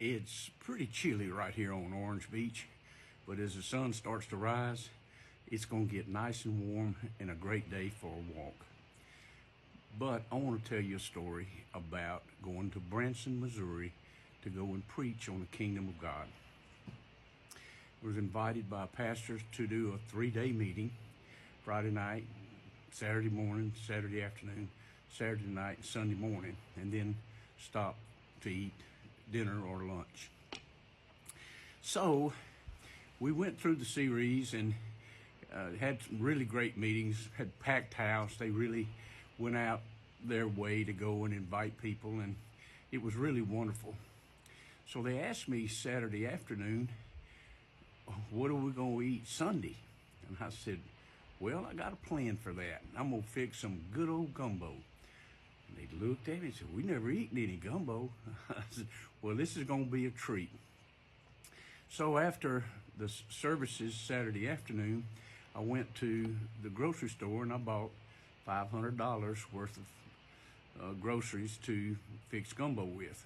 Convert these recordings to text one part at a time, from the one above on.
It's pretty chilly right here on Orange Beach, but as the sun starts to rise, it's going to get nice and warm and a great day for a walk. But I want to tell you a story about going to Branson, Missouri to go and preach on the kingdom of God. I was invited by pastors to do a 3-day meeting, Friday night, Saturday morning, Saturday afternoon, Saturday night, and Sunday morning, and then stop to eat dinner or lunch. So we went through the series and had some really great meetings, had packed house. They really went out their way to go and invite people, and it was really wonderful. So they asked me Saturday afternoon, what are we going to eat Sunday? And I said, well, I got a plan for that. I'm going to fix some good old gumbo. And they looked at me and said, we never eaten any gumbo. I said, well, this is going to be a treat. So after the services Saturday afternoon, I went to the grocery store and I bought $500 worth of groceries to fix gumbo with.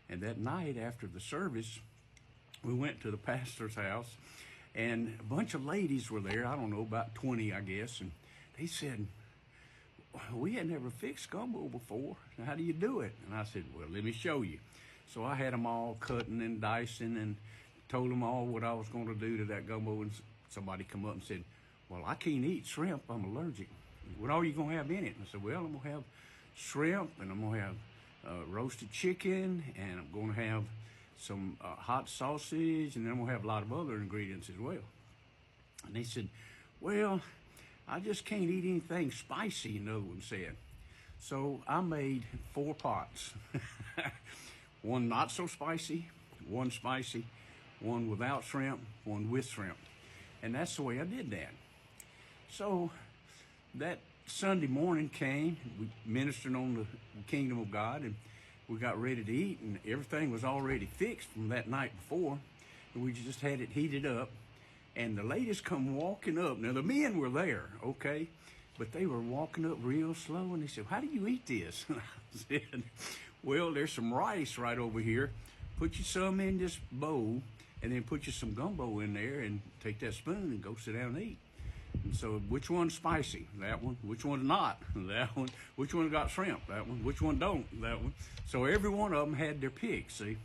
And that night after the service, we went to the pastor's house and a bunch of ladies were there. I don't know, about 20, I guess. And they said, we had never fixed gumbo before. How do you do it? And I said, well, let me show you. So I had them all cutting and dicing and told them all what I was going to do to that gumbo. And somebody come up and said, well, I can't eat shrimp. I'm allergic. What are you going to have in it? And I said, well, I'm going to have shrimp and I'm going to have roasted chicken and I'm going to have some hot sausage and then I'm going to have a lot of other ingredients as well. And they said, well, I just can't eat anything spicy, another one said. So I made 4 pots. One not so spicy, one spicy, one without shrimp, one with shrimp. And that's the way I did that. So that Sunday morning came, we ministered on the kingdom of God, and we got ready to eat, and everything was already fixed from that night before, and we just had it heated up. And the ladies come walking up. Now, the men were there, okay? But they were walking up real slow, and they said, how do you eat this? And I said, well, there's some rice right over here. Put you some in this bowl, and then put you some gumbo in there, and take that spoon and go sit down and eat. And so, which one's spicy? That one. Which one's not? That one. Which one got shrimp? That one. Which one don't? That one. So every one of them had their pick, see?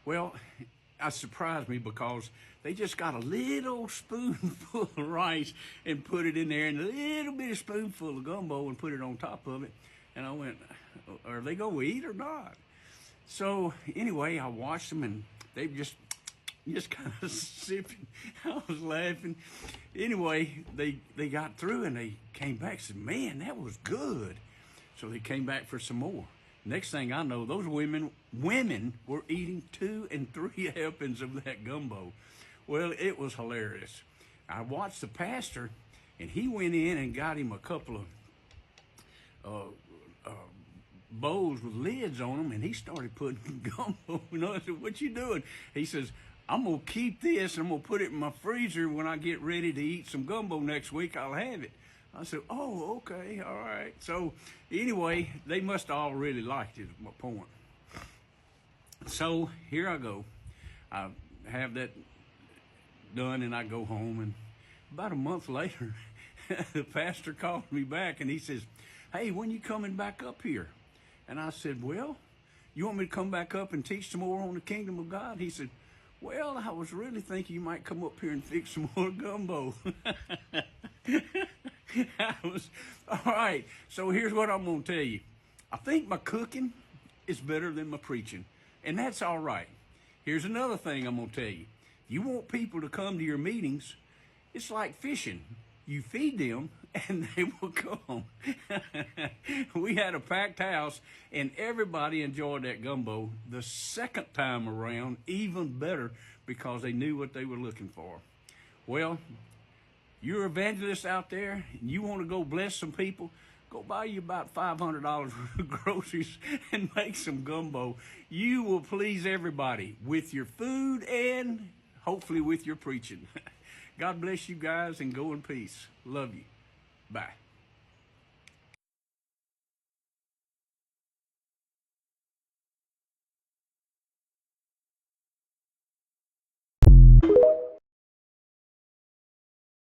Well, it surprised me because they just got a little spoonful of rice and put it in there and a little bit of spoonful of gumbo and put it on top of it. And I went, are they going to eat or not? So anyway, I watched them and they just kind of sipping. I was laughing. Anyway, they got through and they came back and said, man, that was good. So they came back for some more. Next thing I know, those women were eating 2 and 3 helpings of that gumbo. Well, it was hilarious. I watched the pastor, and he went in and got him a couple of bowls with lids on them, and he started putting gumbo. I said, what you doing? He says, I'm going to keep this, and I'm going to put it in my freezer. When I get ready to eat some gumbo next week, I'll have it. I said, oh, okay, all right. So anyway, they must have all really liked it, is my point. So here I go. I have that done and I go home, and about a month later, the pastor called me back and he says, hey, when you coming back up here? And I said, well, you want me to come back up and teach some more on the kingdom of God? He said, well, I was really thinking you might come up here and fix some more gumbo. All right, so here's what I'm going to tell you. I think my cooking is better than my preaching, and that's all right. Here's another thing I'm going to tell you. If you want people to come to your meetings, it's like fishing. You feed them, and they will come. We had a packed house, and everybody enjoyed that gumbo. The second time around, even better, because they knew what they were looking for. Well, you're evangelists out there, and you want to go bless some people, go buy you about $500 worth of groceries and make some gumbo. You will please everybody with your food and hopefully with your preaching. God bless you guys and go in peace. Love you. Bye.